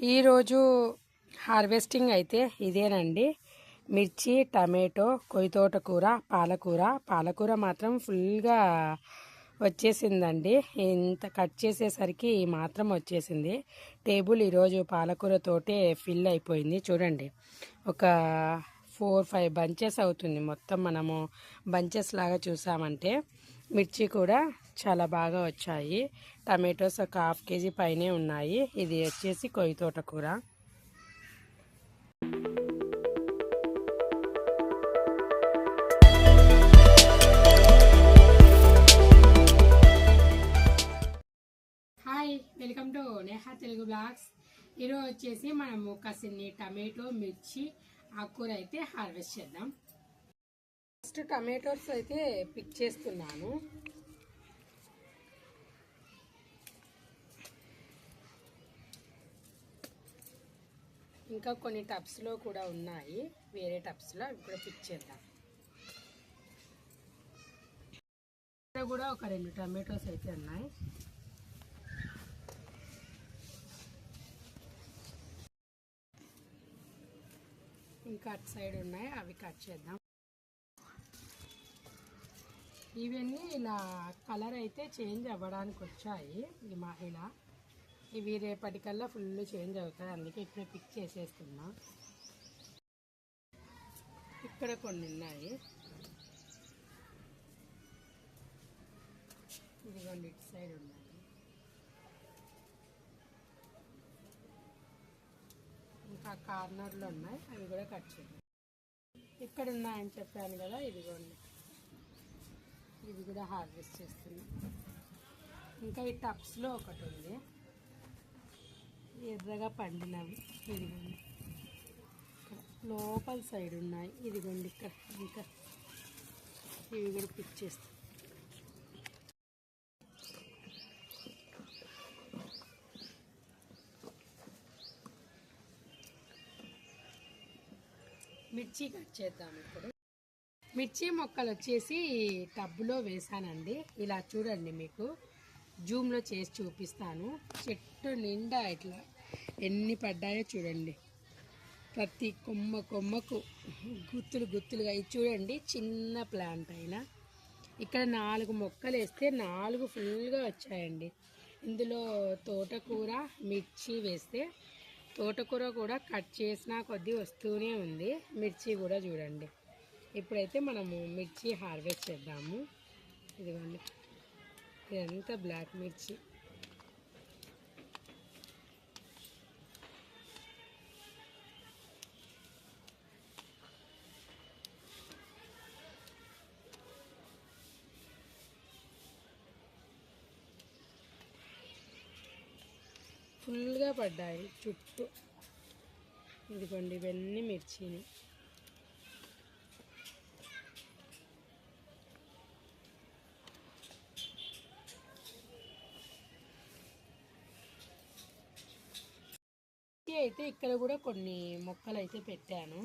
ఈరోజు హార్వెస్టింగ్ అయితే ఇదేనండి. మిర్చి, టమాటో, కొయ్యతోటకూర, పాలకూర మాత్రం ఫుల్గా వచ్చేసిందండి. ఇంత కట్ చేసేసరికి ఈ మాత్రం వచ్చేసింది. టేబుల్ ఈరోజు పాలకూరతోటే ఫిల్ అయిపోయింది. చూడండి, ఒక 4-5 బంచెస్ అవుతుంది. మొత్తం మనము బంచెస్ లాగా చూసామంటే మిర్చి కూడా చాలా బాగా వచ్చాయి. టమాటోస్ ఒక 1/2 kg పైనే ఉన్నాయి. ఇది వచ్చేసి కొయ్యతోటకూర. Hi, welcome to Neha Telugu blogs. ఈరోజు వచ్చేసి మనము కసిన్ని టమాటో, మిర్చి, ఆకుకూర అయితే హార్వెస్ట్ చేద్దాం. ఫస్ట్ టమాటోస్ అయితే పిక్ చేస్తున్నాను. ఇంకా కొన్ని టబ్స్లో కూడా ఉన్నాయి, వేరే టబ్స్లో అవి కూడా పిక్ చేద్దాం. ఇక్కడ కూడా ఒక 2 టమాటోస్ అయితే ఉన్నాయి. ఇంకా అటు సైడ్ ఉన్నాయి, అవి కట్ చేద్దాం. ఇవన్నీ ఇలా కలర్ అయితే చేంజ్ అవ్వడానికి వచ్చాయి. ఇలా ఇవి రేపటికల్లా ఫుల్ చేంజ్ అవుతాయి, అందుకే ఇప్పుడే పిక్ చేసేస్తున్నా. ఇక్కడ కొన్ని ఉన్నాయి, ఇదిగోండి ఇటు సైడ్ ఉన్నాయి. ఇంకా కార్నర్లో ఉన్నాయి, అవి కూడా కట్ చేద్దాం. ఇక్కడ ఉన్నాయని చెప్పాను కదా, ఇదిగోండి ఇది కూడా హార్వెస్ట్ చేస్తున్నా. ఇంకా ఈ టబ్స్లో ఒకటి ఉంది, ఎర్రగా పండినవి. ఇదిగోండి లోపల సైడ్ ఉన్నాయి, ఇదిగోండి ఇక్కడ. ఇంకా ఇవి కూడా పిక్ చేస్తాం. మిర్చి కట్ చేద్దాం. ఇప్పుడు మిర్చి మొక్కలు వచ్చేసి టబ్లో వేసానండి. ఇలా చూడండి, మీకు జూమ్లో చేసి చూపిస్తాను. చెట్టు నిండా ఇట్లా ఎన్ని పడ్డాయో చూడండి. ప్రతి కొమ్మకు గుత్తులుగా. ఇది చూడండి, చిన్న ప్లాంట్ అయినా ఇక్కడ 4 మొక్కలు వేస్తే 4 ఫుల్గా వచ్చాయండి. ఇందులో తోటకూర, మిర్చి వేస్తే తోటకూర కూడా కట్ చేసినా కొద్దీ వస్తూనే ఉంది. మిర్చి కూడా చూడండి. ఇప్పుడైతే మనము మిర్చి హార్వెస్ట్ చేద్దాము. ఇదిగోండి, ఇదంతా బ్లాక్ మిర్చి. ఫుల్గా పడ్డాయి చుట్టూ. ఇదిగోండి, ఇవన్నీ మిర్చిని. అయితే ఇక్కడ కూడా కొన్ని మొక్కలు అయితే పెట్టాను.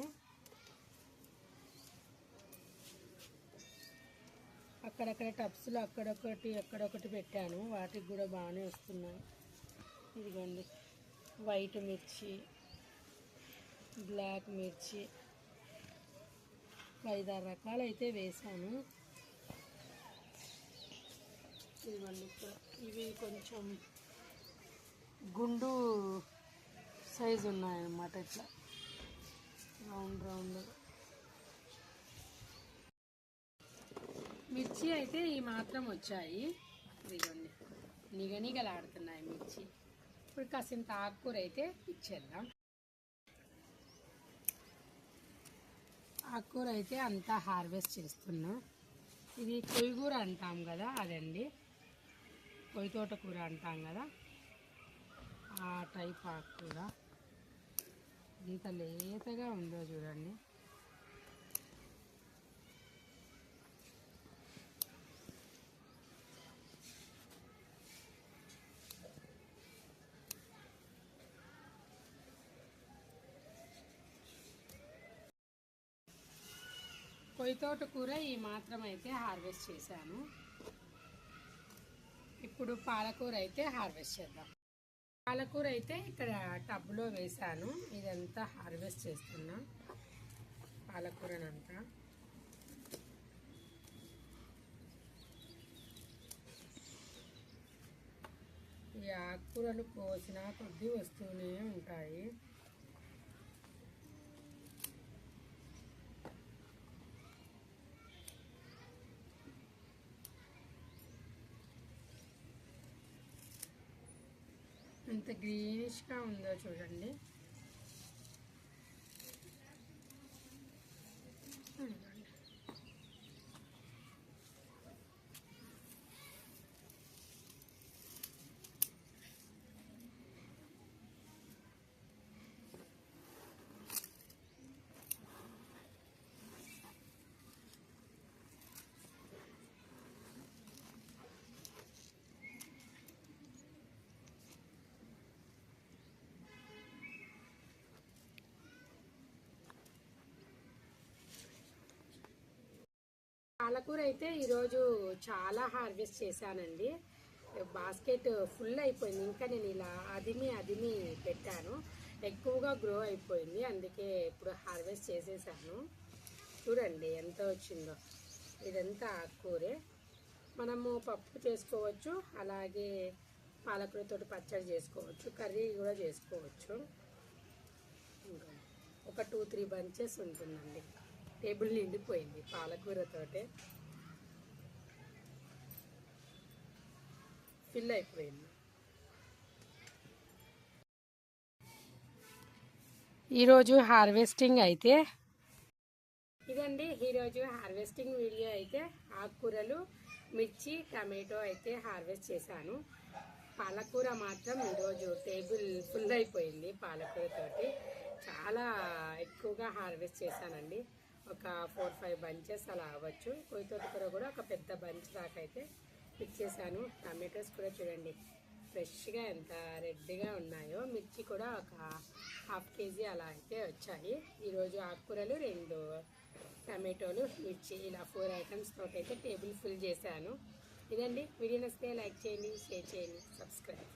అక్కడక్కడ టబ్స్లో అక్కడొకటి పెట్టాను, వాటికి కూడా బాగానే వస్తున్నాయి. ఇదిగోండి, వైట్ మిర్చి, బ్లాక్ మిర్చి, 5-6 రకాలు అయితే వేసాను. ఇదిగోండి, ఇవి కొంచెం గుండు సైజు ఉన్నాయన్నమాట, ఇట్లా రౌండ్. మిర్చి అయితే ఈ మాత్రం వచ్చాయి. ఇదిగోండి, నిగనిగలాడుతున్నాయి మిర్చి. ఇప్పుడు కాసింత ఆకుకూర అయితే ఇచ్చేద్దాం. ఆకుకూర అయితే అంతా హార్వెస్ట్ చేస్తున్నా. ఇది కొయ్యగూర అంటాం కదా, అదండి కొయ్యతోటకూర అంటాం కదా, ఆ టైప్ ఆకుకూర. ఎంత లేతగా ఉందో చూడండి. కొయ్యతోటకూర ఈ మాత్రం అయితే హార్వెస్ట్ చేశాను. ఇప్పుడు పాలకూర అయితే హార్వెస్ట్ చేద్దాం. పాలకూర అయితే ఇక్కడ టబ్లో వేసాను. ఇదంతా హార్వెస్ట్ చేస్తున్నా పాలకూరనంతా. ఈ ఆకుకూరలు కోసిన కొద్దీ వస్తూనే ఉంటాయి. ఎంత గ్రీనిష్గా ఉందో చూడండి. పాలకూర అయితే ఈరోజు చాలా హార్వెస్ట్ చేశానండి. బాస్కెట్ ఫుల్ అయిపోయింది. ఇంకా నేను ఇలా అదిమి పెట్టాను. ఎక్కువగా గ్రో అయిపోయింది. అందుకే ఇప్పుడు హార్వెస్ట్ చేసేసాను. చూడండి ఎంత వచ్చిందో. ఇదంతా ఆకుకూరే. మనము పప్పు చేసుకోవచ్చు, అలాగే పాలకూరతో పచ్చడి చేసుకోవచ్చు, కర్రీ కూడా చేసుకోవచ్చు. ఒక 2-3 బంచెస్ ఉంటుందండి. టేబుల్ నిండిపోయింది పాలకూరతోటే, ఫిల్ అయిపోయింది. ఈరోజు హార్వెస్టింగ్ అయితే ఇదండి. ఈరోజు హార్వెస్టింగ్ వీడియో అయితే ఆకుకూరలు, మిర్చి, టమాటో అయితే హార్వెస్ట్ చేశాను. పాలకూర మాత్రం ఈరోజు టేబుల్ ఫుల్ అయిపోయింది. పాలకూరతోటి చాలా ఎక్కువగా హార్వెస్ట్ చేశానండి. ఒక 4-5 బంచెస్ అలా అవ్వచ్చు. కొయ్యతోటకూర కూడా ఒక పెద్ద బంచ్ దాకా అయితే పిక్ చేశాను. టమాటోస్ కూడా చూడండి ఫ్రెష్గా ఎంత రెడ్గా ఉన్నాయో. మిర్చి కూడా ఒక 1/2 kg అలా అయితే వచ్చాయి. ఈరోజు ఆకుకూరలు, 2 టమాటోలు, మిర్చి ఇలా 4 ఐటమ్స్ తోటి అయితే టేబుల్ ఫుల్ చేశాను. ఇదండి. వీడియో నచ్చితే లైక్ చేయండి, షేర్ చేయండి, సబ్స్క్రైబ్.